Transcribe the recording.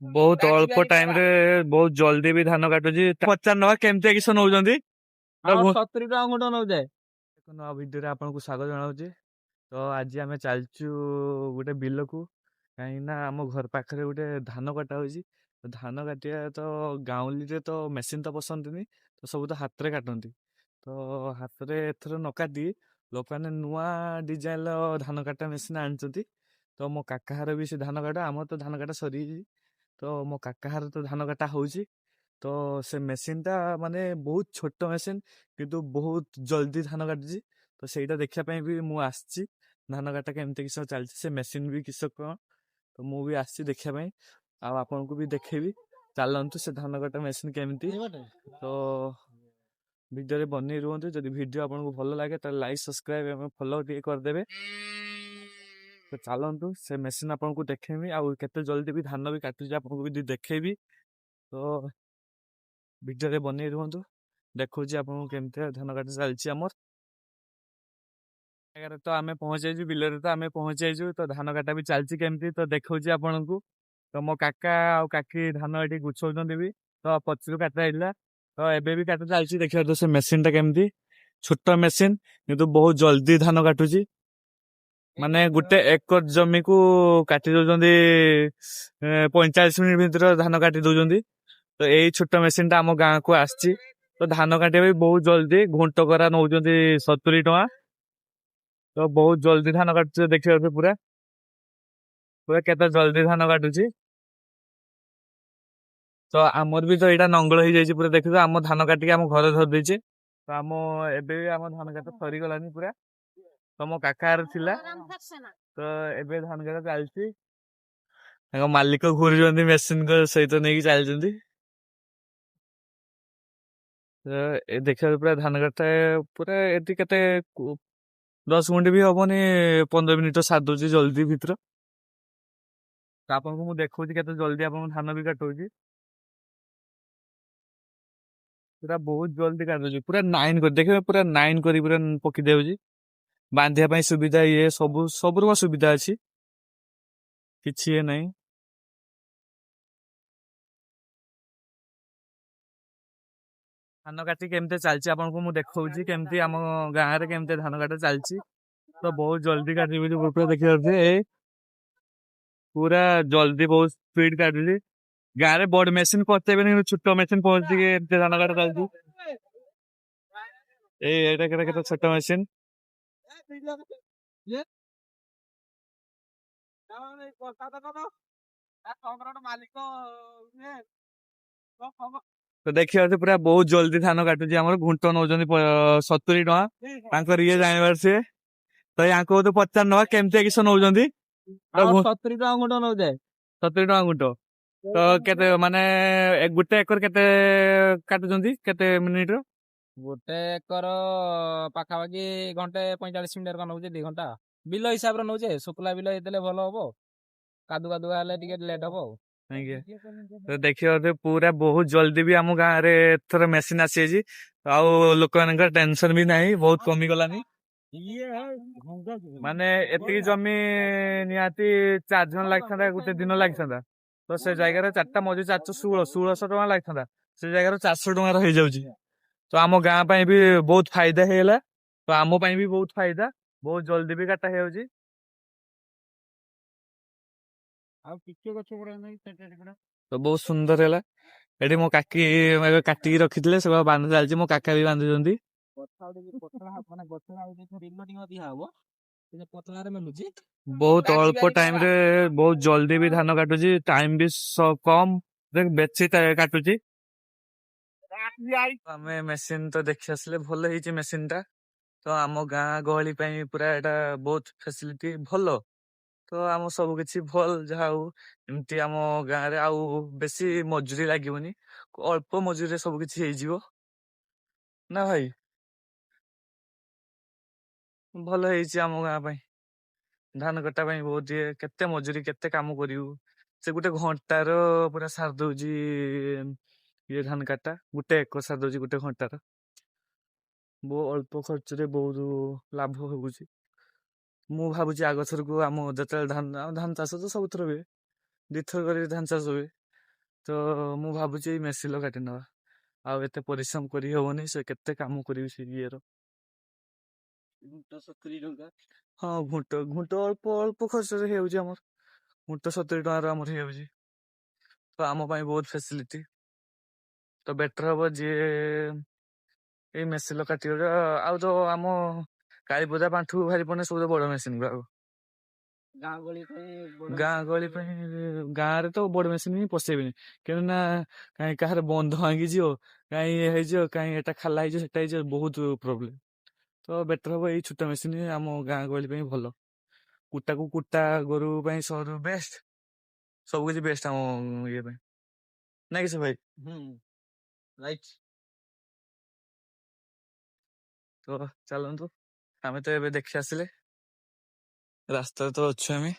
बहुत अल्प टाइम रे बहुत जल्दी भी धान काटुची 50 टका केमती किस नौजंदी ହଁ 70 ଟଙ୍କା ଗୁଣ୍ଠ ନଉଛେ। ନୂଆ ଭିଡିଓରେ ଆପଣଙ୍କୁ ସ୍ୱାଗତ ଜଣାଉଛି। ତ ଆଜି ଆମେ ଚାଲିଛୁ ଗୋଟେ ବିଲକୁ, କାହିଁକି ନା ଆମ ଘର ପାଖରେ ଗୋଟେ ଧାନ କଟା ହଉଛି। ଧାନ କାଟିବା ତ ଗାଉଁଲିରେ ତ ମେସିନ୍ ତ ପସନ୍ଦିନି, ତ ସବୁ ତ ହାତରେ କାଟନ୍ତି। ତ ହାତରେ ଏଥର ନ କାଟି ଲୋକମାନେ ନୂଆ ଡିଜାଇନର ଧାନ କାଟା ମେସିନ୍ ଆଣିଛନ୍ତି। ତ ମୋ କାକା ଘର ବି ସେ ଧାନ କାଟା, ଆମର ତ ଧାନ କାଟା ସରିଯାଇଛି। ତ ମୋ କାକା ଘର ତ ଧାନ କାଟା ହଉଛି। ତ ସେ ମେସିନ୍ ଟା ମାନେ ବହୁତ ଛୋଟ ମେସିନ୍, କିନ୍ତୁ ବହୁତ ଜଲ୍ଦି ଧାନ କାଟୁଛି। ତ ସେଇଟା ଦେଖିବା ପାଇଁ ବି ମୁଁ ଆସିଛି, ଧାନ କାଟା କେମିତି କିସ ଚାଲିଛି, ସେ ମେସିନ୍ ବି କିସ କଣ। ତ ମୁଁ ବି ଆସିଛି ଦେଖିବା ପାଇଁ, ଆଉ ଆପଣଙ୍କୁ ବି ଦେଖେଇବି। ଚାଲନ୍ତୁ ସେ ଧାନ କାଟା ମେସିନ୍ କେମିତି। ତ ଭିଡ଼ିଓରେ ବନେଇ ରୁହନ୍ତୁ। ଯଦି ଭିଡ଼ିଓ ଆପଣଙ୍କୁ ଭଲ ଲାଗେ ତାହେଲେ ଲାଇକ୍ ସବସ୍କ୍ରାଇବ୍ ଏବଂ ଫଲୋ ଟିକେ କରିଦେବେ। ତ ଚାଲନ୍ତୁ ସେ ମେସିନ୍ ଆପଣଙ୍କୁ ଦେଖେଇବି, ଆଉ କେତେ ଜଲ୍ଦି ବି ଧାନ ବି କାଟୁଛି ଆପଣଙ୍କୁ ବି ଦେଖେଇବି। ତ ଭିଡ଼ିଓରେ ବନେଇ ରୁହନ୍ତୁ, ଦେଖଉଛି ଆପଣଙ୍କୁ କେମିତି ଧାନ କାଟି ଚାଲିଛି ଆମର ଜାଗାରେ। ତ ଆମେ ପହଞ୍ଚି ଯାଇଛୁ ବିଲରେ, ତ ଆମେ ପହଞ୍ଚି ଯାଇଛୁ। ତ ଧାନ କାଟା ବି ଚାଲିଛି କେମିତି ତ ଦେଖଉଛି ଆପଣଙ୍କୁ। ତ ମୋ କାକା ଆଉ କାକି ଧାନ ଏଠି ଗୁଛଉଛନ୍ତି ବି, ତ ପଛରୁ କାଟା ହେଇଥିଲା। ତ ଏବେ ବି କାଟା ଚାଲିଛି, ଦେଖିବା ତ ସେ ମେସିନ୍ ଟା କେମିତି। ଛୋଟ ମେସିନ୍ କିନ୍ତୁ ବହୁତ ଜଲ୍ଦି ଧାନ କାଟୁଛି। ମାନେ ଗୋଟେ ଏକର ଜମିକୁ କାଟି ଦଉଛନ୍ତି 45 ମିନିଟ୍ ଭିତରେ ଧାନ କାଟି ଦଉଛନ୍ତି। ତ ଏଇ ଛୋଟ ମେସିନ୍ ଟା ଆମ ଗାଁକୁ ଆସିଛି। ତ ଧାନ କାଟିବା ବି ବହୁତ ଜଲ୍ଦି, ଘୁଣ୍ଟକରା ନଉଛନ୍ତି 70 ଟଙ୍କା। ତ ବହୁତ ଜଲ୍ଦି ଧାନ କାଟୁଛି, ଦେଖିବାକୁ ପୁରା ପୁରା କେତେ ଜଲ୍ଦି ଧାନ କାଟୁଛି। ତ ଆମର ବି ତ ଏଇଟା ନଙ୍ଗଳ ହେଇଯାଇଛି ପୁରା, ଦେଖୁଛୁ ଆମ ଧାନ କାଟିକି ଆମ ଘରେ ଧରି ଦେଇଛେ। ତ ଆମ ଏବେ ବି ଆମ ଧାନ କାଟ ସରିଗଲାନି ପୁରା। ତ ମୋ କାକାର ଥିଲା, ତ ଏବେ ଧାନ କାଟ ଚାଲିଛି। ତାଙ୍କ ମାଲିକ ଘୁରୁଛନ୍ତି ମେସିନ୍ ସହିତ ନେଇକି ଚାଲିଛନ୍ତି। ଏ ଦେଖିବାକୁ ପୁରା ଧାନ କାଟଟା ପୁରା ଏଠି କେତେ 10 ମିନିଟ୍ ବି ହବନି, 15 ମିନିଟ୍ ସାରି ଦଉଛି ଜଲ୍ଦି ଭିତରେ। ତ ଆପଣଙ୍କୁ ମୁଁ ଦେଖଉଛି କେତେ ଜଲ୍ଦି ଆପଣଙ୍କୁ ଧାନ ବି କାଟୁଛି। ପୁରା ବହୁତ ଜଲ୍ଦି କାଟୁଛି, ପୁରା ନାଇନ୍ କରି ଦେଖିବେ, ପୁରା ନାଇନ୍ କରି ପୁରା ପକେଇ ଦେଉଛି। ବାନ୍ଧିବା ପାଇଁ ସୁବିଧା, ଇଏ ସବୁର ସୁବିଧା ଅଛି, କିଛି ଇଏ ନାହିଁ। ଧାନ କାଟି କେମିତି ଚାଲିଛି ଆପଣଙ୍କୁ ମୁଁ ଦେଖଉଛି, କେମିତି ଆମ ଗାଁରେ କେମିତି ଧାନ କାଟା ଚାଲିଛି। ତ ବହୁତ ଜଲ୍ଦି କାଟିବି ପୁରା ଦେଖିପାରୁଥିବେ, ପୁରା ଜଲ୍ଦି ବହୁତ ସ୍ପିଡ କାଟୁଛି। ଗାଁରେ ବଡ ମେସିନ୍ ପହଞ୍ଚେଇବେନି, କିନ୍ତୁ ଛୋଟ ମେସିନ୍ ପହଞ୍ଚିକି ଏମିତି ଧାନ କାଟା ଚାଲିଛି। ଏଇଟା କେତେ କେତେ ଛୋଟ ମେସିନ୍। ତ ଦେଖିବା ପୁରା ବହୁତ ଜଲ୍ଦି ଧାନ କାଟୁଛି। ଆମର ଘୁଣ୍ଟ ନଉଛନ୍ତି 70 ଟଙ୍କା, ତାଙ୍କର ଇଏ ଜାଣିବାର ସିଏ। ତ ୟାଙ୍କୁ ତ 50 ଟଙ୍କା କେମିତି କିସ ନଉଛନ୍ତି। 70 ଟଙ୍କା ଗୁଣ୍ଠ ନଉଛେ। 70 ଟଙ୍କା ଘୁଣ୍ଟ। ତ କେତେ ମାନେ ଗୋଟେ ଏକର କେତେ କାଟୁଛନ୍ତି, କେତେ ମିନିଟ ର? ଗୋଟେ ଏକର ପାଖାପାଖି ଘଣ୍ଟେ 45 ମିନିଟ୍ ନଉଛି, 2 ଘଣ୍ଟା। ବିଲ ହିସାବରେ ନଉଛେ, ଶୁଖିଲା ବିଲ ହେଇଥିଲେ ଭଲ ହବ, କାଦୁଆ ହେଲେ ଟିକେ ଲେଟ୍ ହବ ଆଉ। ତ ଦେଖିବା ପୁରା ବହୁତ ଜଲ୍ଦି ବି ଆମ ଗାଁରେ ଏଥର ମେସିନ୍ ଆସିଯାଇଛି। ଆଉ ଲୋକମାନଙ୍କର ଟେନସନ ବି ନାହିଁ, ବହୁତ କମିଗଲାନି। ମାନେ ଏତିକି ଜମି ନିହାତି 4 ଜଣ ଲାଗିଥାନ୍ତା, ଗୋଟେ ଦିନ ଲାଗିଥାନ୍ତା। ତ ସେ ଜାଗାରେ 4ଟା ମଜୁରୀ 1600 ଟଙ୍କା ଲାଗିଥାନ୍ତା, ସେ ଜାଗାରେ 400 ଟଙ୍କାର ହେଇଯାଉଛି। ତ ଆମ ଗାଁ ପାଇଁ ବି ବହୁତ ଫାଇଦା ହେଇଗଲା, ତ ଆମ ପାଇଁ ବି ବହୁତ ଫାଇଦା, ବହୁତ ଜଲ୍ଦି ବି କାଟା ହେଇଯାଉଛି। ଆଉ ଟିକେ ଗଛ ଗୁଡା ନାହିଁ, ତ ବହୁତ ସୁନ୍ଦର ହେଲା। ଏଠି ମୋ କାକି ଏବେ କାଟିକି ରଖିଥିଲେ, ସେ ବାନ୍ଧା ଚାଲିଛି, ମୋ କାକା ବି ବାନ୍ଧୁଛନ୍ତି। ବହୁତ ଅଳ୍ପ ଟାଇମ ରେ ବହୁତ ଜଲ୍ଦି ବି ଧାନ କାଟୁଛି, ଟାଇମ ବି କମ ବେଶୀ କାଟୁଛି। ଆମେ ମେସିନ ତ ଦେଖି ଆସିଲେ, ଭଲ ହେଇଛି ମେସିନ ଟା। ତ ଆମ ଗାଁ ଗହଳି ପାଇଁ ପୁରା ଏଇଟା ବହୁତ ଫେସିଲିଟି ଭଲ। ତ ଆମ ସବୁ କିଛି ଭଲ, ଯାହା ହଉ ଏମିତି ଆମ ଗାଁରେ ଆଉ ବେଶୀ ମଜୁରୀ ଲାଗିବନି, ଅଳ୍ପ ମଜୁରୀରେ ସବୁ କିଛି ହେଇଯିବ ନା ଭାଇ। ଭଲ ହେଇଛି ଆମ ଗାଁ ପାଇଁ, ଧାନ କଟା ପାଇଁ ବହୁତ କେତେ ମଜୁରୀ, କେତେ କାମ କରିବୁ। ସେ ଗୋଟେ ଘଣ୍ଟାର ପୁରା ସାରି ଦଉଛି ଇଏ ଧାନ କାଟା, ଗୋଟେ ଏକର ସାରି ଦଉଛି ଗୋଟେ ଘଣ୍ଟାର। ଅଳ୍ପ ଖର୍ଚ୍ଚରେ ବହୁତ ଲାଭ ହଉଛି। ମୁଁ ଭାବୁଛି ଆଗଥରକୁ ଆମ ଯେତେବେଳେ ଧାନ ଚାଷ ତ ସବୁଥର ହୁଏ, 2 ଥର କରି ଧାନ ଚାଷ ହୁଏ। ତ ମୁଁ ଭାବୁଛି ଏଇ ମେସିନ୍ର କାଟି ନେବା। ଆଉ ଏତେ ପରିଶ୍ରମ କରି ହବନି, ସେ କେତେ କାମ କରିବି ସେ ଇଏର। ଘୁଣ୍ଟ 70 ଟଙ୍କା। ହଁ, ଘୁଣ୍ଟ ଘୁଣ୍ଟ ଅଳ୍ପ ଅଳ୍ପ ଖର୍ଚ୍ଚରେ ହେଇଯାଉଛି ଆମର। ଘୁଣ୍ଟ 70 ଟଙ୍କାର ଆମର ହେଇଯାଉଛି। ତ ଆମ ପାଇଁ ବହୁତ ଫ୍ୟାସିଲିଟି। ତ ବେଟର ହବ ଯିଏ ଏଇ ମେସିନ୍ର କାଟିବା। ଆଉ ତ ଆମ କାଳୀପୂଜା ପାଣ୍ଠୁ ବାହାରି ପଡିଲେ ସବୁ ବଡ ମେସିନ୍ ଗୁଡାକ। ଗାଁ ଗହଳି ପାଇଁ ବଡ ଗାଁ ଗହଳି ପାଇଁ ଗାଁରେ ତ ବଡ ମେସିନ୍ ହିଁ ପଶେଇବେନି, କାହିଁକିନା କାହିଁ କାହାର ବନ୍ଧ ଭାଙ୍ଗିଯିବ, କାହିଁ ଇଏ ହେଇଯିବ, କାହିଁ ଏଟା ଖାଲା ହେଇଯିବ, ସେଟା ହେଇଯିବ, ବହୁତ ପ୍ରୋବ୍ଲେମ। ତ ବେଟର ହବ ଏଇ ଛୋଟ ମେସିନ୍ ଆମ ଗାଁ ଗହଳି ପାଇଁ ଭଲ। କୁଟାକୁ କୁଟା ଗୋରୁ ପାଇଁ ସବୁଠୁ ବେଷ୍ଟ, ସବୁ କିଛି ବେଷ୍ଟ ଆମ ଇଏ ପାଇଁ, ନାଇଁ କି ସେ ଭାଇ? ରାଇଟ୍। ତ ଚାଲନ୍ତୁ, ଆମେ ତ ଏବେ ଦେଖି ଆସିଲେ, ରାସ୍ତାରେ ତ ଅଛୁ ଆମେ।